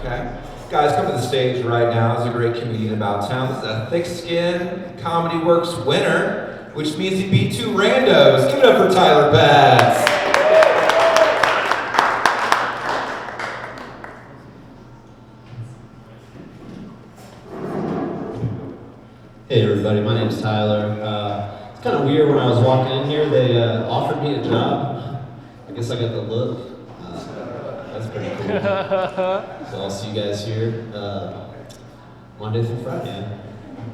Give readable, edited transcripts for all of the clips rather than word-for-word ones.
Okay. Guys, come to the stage right now. There's a great comedian about town. This is a Thick Skin Comedy Works winner, which means he beat two randos. Give it up for Tyler Betts. Hey everybody, my name's Tyler. It's kind of weird when I was walking in here, they offered me a job. I guess I got the look. That's pretty cool. So I'll see you guys here Monday through Friday.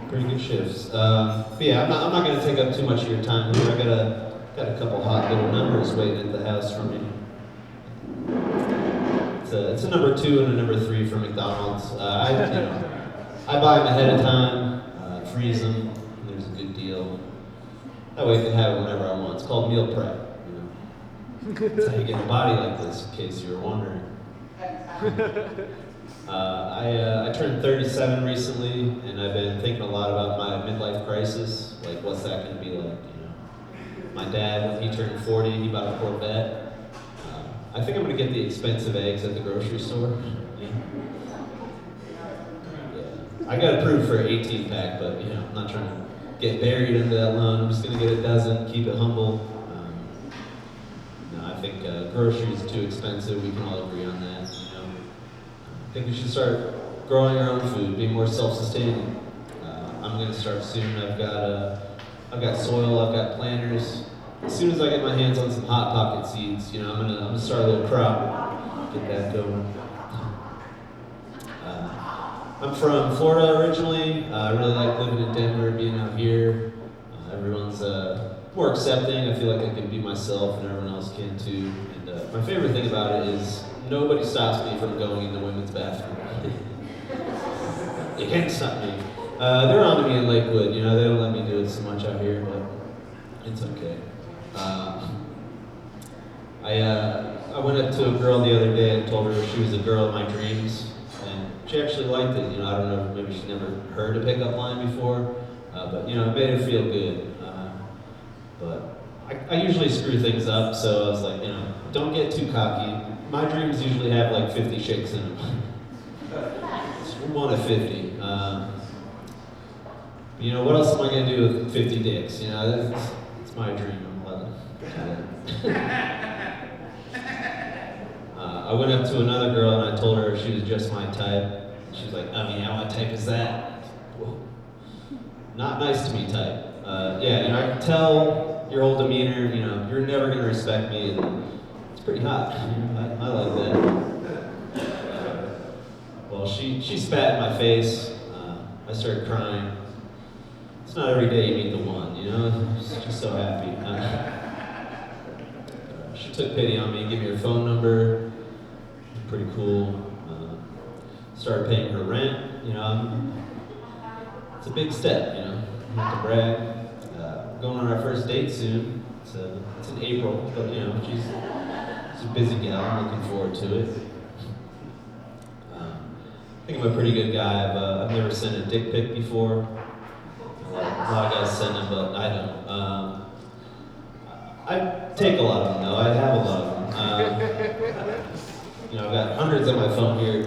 Pretty good shifts. But yeah, I'm not going to take up too much of your time here. I got a couple hot little numbers waiting at the house for me. It's a number 2 and a number 3 for McDonald's. I buy them ahead of time. Freeze them, and there's a good deal. That way I can have it whenever I want. It's called meal prep. That's how you get a body like this, in case you were wondering. I turned 37 recently, and I've been thinking a lot about my midlife crisis. Like, what's that going to be like? My dad, when he turned 40, he bought a Corvette. I think I'm going to get the expensive eggs at the grocery store. I got approved for an 18-pack, but I'm not trying to get buried into that loan. I'm just gonna get a dozen, keep it humble. I think groceries are too expensive. We can all agree on that. I think we should start growing our own food, being more self-sustaining. I'm gonna start soon. I've got soil. I've got planters. As soon as I get my hands on some Hot Pocket seeds, I'm gonna start a little crop, get that going. I'm from Florida originally. I really like living in Denver, being out here. Everyone's more accepting. I feel like I can be myself and everyone else can too. And my favorite thing about it is nobody stops me from going in the women's bathroom. You can't stop me. They're on to me in Lakewood. They don't let me do it so much out here, but it's okay. I went up to a girl the other day and told her she was a girl of my dreams. She actually liked it. I don't know, maybe she's never heard a pickup line before, but it made her feel good. But I usually screw things up, so I was like, don't get too cocky. My dreams usually have like 50 shakes in them. It's one of 50. What else am I gonna do with 50 dicks? It's my dream. I'm allowed to do that. I went up to another girl and I told her she was just my type. She was like, what type is that? Whoa. Not nice to me type. I can tell your whole demeanor, you're never gonna respect me, and it's pretty hot. I like that. Well, she spat in my face. I started crying. It's not every day you meet the one, She's just so happy. She took pity on me, gave me her phone number. Pretty cool. Started paying her rent. It's a big step. Not to brag. Going on our first date soon. It's in April, but she's a busy gal. I'm looking forward to it. I think I'm a pretty good guy. I've never sent a dick pic before. A lot of guys send them, but I don't. I take a lot of them though. I have a lot of them. I've got hundreds on my phone here.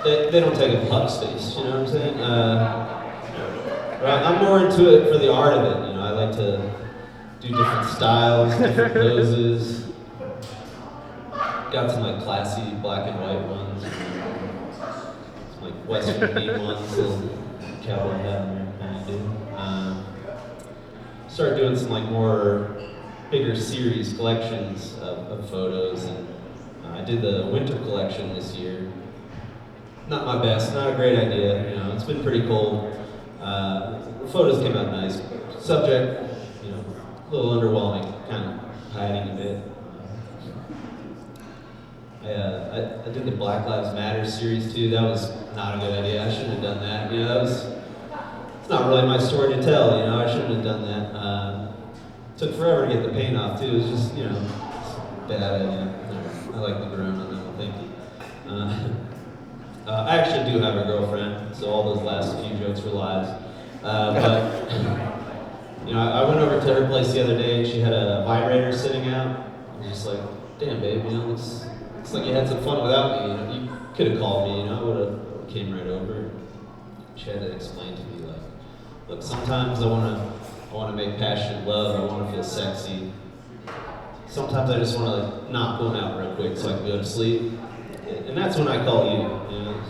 They don't take up a lot of space, you know what I'm saying? I'm more into it for the art of it, I like to do different styles, different poses. Got some like classy black and white ones, some like Western theme ones, little cowboy hat kind of do. Started doing some like more bigger series collections of photos, and I did the winter collection this year. Not my best, not a great idea. It's been pretty cold. The photos came out nice. Subject, a little underwhelming, kind of hiding a bit. I did the Black Lives Matter series too. That was not a good idea. I shouldn't have done that. It's not really my story to tell. I shouldn't have done that. Took forever to get the paint off too. It was just, bad idea. I like the ground on that one, thank you. I actually do have a girlfriend, so all those last few jokes were lies. But I went over to her place the other day, and she had a vibrator sitting out. I was just like, damn, babe, looks like you had some fun without me. You could have called me, you know, I would have came right over. She had to explain to me, like, look, sometimes I want to make passionate love, I want to feel sexy. Sometimes I just want to like, knock one out real quick so I can go to sleep. And that's when I call you know.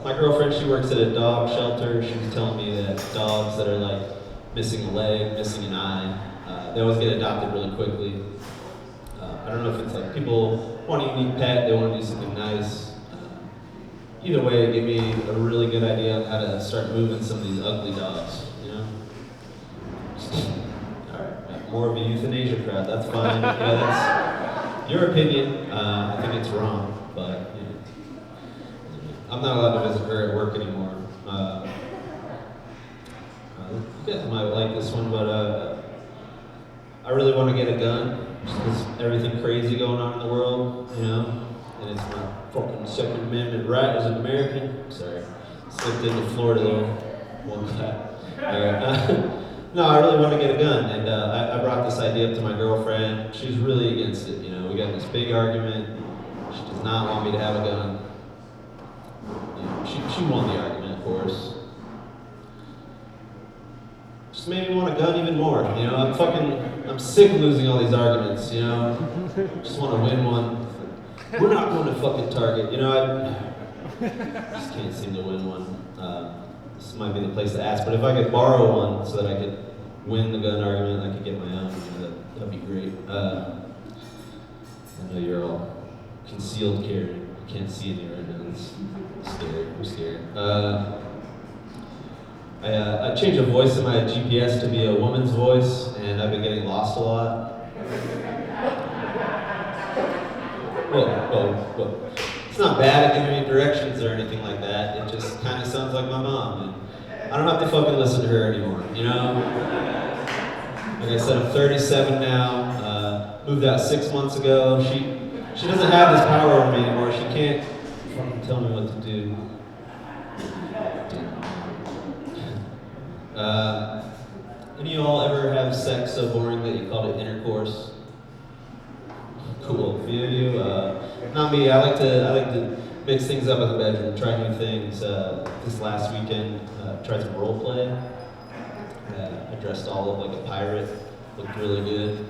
My girlfriend, she works at a dog shelter. She was telling me that dogs that are like missing a leg, missing an eye, they always get adopted really quickly. I don't know if it's like people want a unique pet, they want to do something nice. Either way, it gave me a really good idea on how to start moving some of these ugly dogs, you know? Alright, more of a euthanasia crowd, that's fine. Yeah, that's your opinion. I think it's wrong, but you know, I'm not allowed to visit her at work anymore. You guys might like this one, but I really want to get a gun. There's everything crazy going on in the world, you know, and it's my fucking Second Amendment right as an American. Sorry, slipped into Florida there. One clap. No, I really want to get a gun, and I brought this idea up to my girlfriend. She was really against it, you know. We got in this big argument. She does not want me to have a gun. You know, she won the argument, of course. Just made me want a gun even more, you know. I'm sick of losing all these arguments, you know. Just want to win one. We're not going to fucking Target, you know. I just can't seem to win one. This might be the place to ask, but if I could borrow one so that I could win the gun argument, I could get my own, you know, that'd be great. I know you're all concealed carry. I can't see any right now. It's scary. I'm scared. I changed the voice in my GPS to be a woman's voice, and I've been getting lost a lot. Whoa. It's not bad at giving me directions or anything like that. It just kind of sounds like my mom, and I don't have to fucking listen to her anymore, you know? Like I said, I'm 37 now, moved out 6 months ago. She doesn't have this power over me anymore. She can't fucking tell me what to do. Any of y'all ever have sex so boring that you called it intercourse? Cool, a few of you. Not me. I like to mix things up in the bedroom, try new things. This last weekend, tried some role play. I dressed all up like a pirate, looked really good.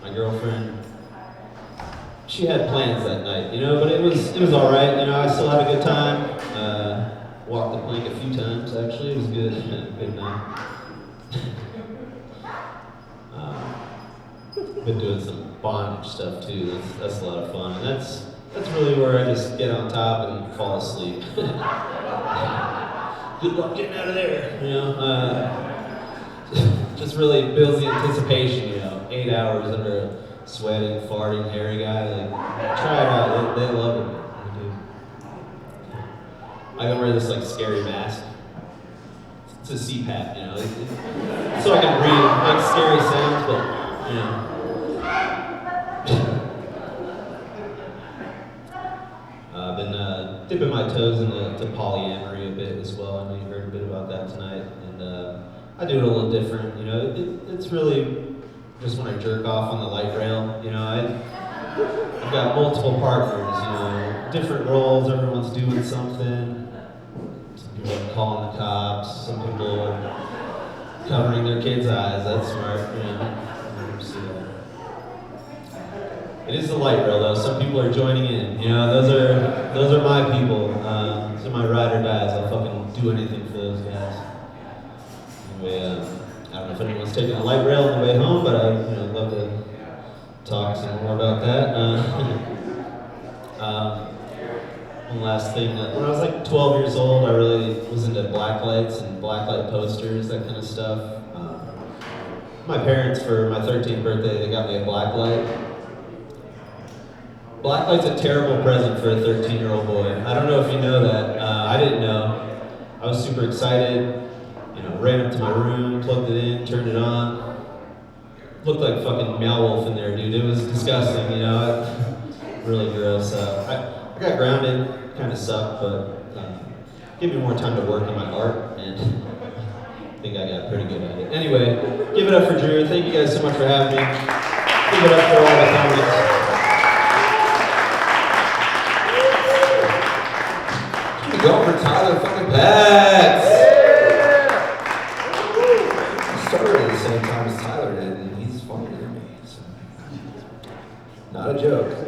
My girlfriend, she had plans that night, you know, but it was all right. You know, I still had a good time. Walked the plank a few times, actually. It was good. Good night. Been doing some bondage stuff too. That's a lot of fun, and that's really where I just get on top and fall asleep. Good luck getting out of there, you know. Just really builds the anticipation, you know. 8 hours under a sweating, farting, hairy guy. Like, try it out. They love it. They do. I can wear this like scary mask. It's a CPAP, you know, so I can breathe, make scary sounds, but you know. I've been dipping my toes into polyamory a bit as well. I know you heard a bit about that tonight, and I do it a little different. You know, it's really just when I jerk off on the light rail. You know, I've got multiple partners. You know, different roles. Everyone's doing something. Some people are calling the cops. Some people are covering their kids' eyes. That's smart. You know. It is the light rail though. Some people are joining in. You know, those are my people. Those are my ride or dies. I'll fucking do anything for those guys. Anyway, I don't know if anyone's taking a light rail on the way home, but I'd love to talk some more about that. One last thing. When I was like 12 years old, I really was into black lights and black light posters, that kind of stuff. My parents, for my 13th birthday, they got me a black light. Blacklight's a terrible present for a 13-year-old boy. I don't know if you know that. I didn't know. I was super excited. You know, ran up to my room, plugged it in, turned it on. Looked like fucking Meow Wolf in there, dude. It was disgusting, you know. Really gross. I got grounded. Kind of sucked, but gave me more time to work on my art, and I think I got pretty good at it. Anyway, give it up for Drew. Thank you guys so much for having me. Give it up for all the comments. Going for Tyler fucking Betts. I started at the same time as Tyler did, and he's funnier than me. So. Not a joke.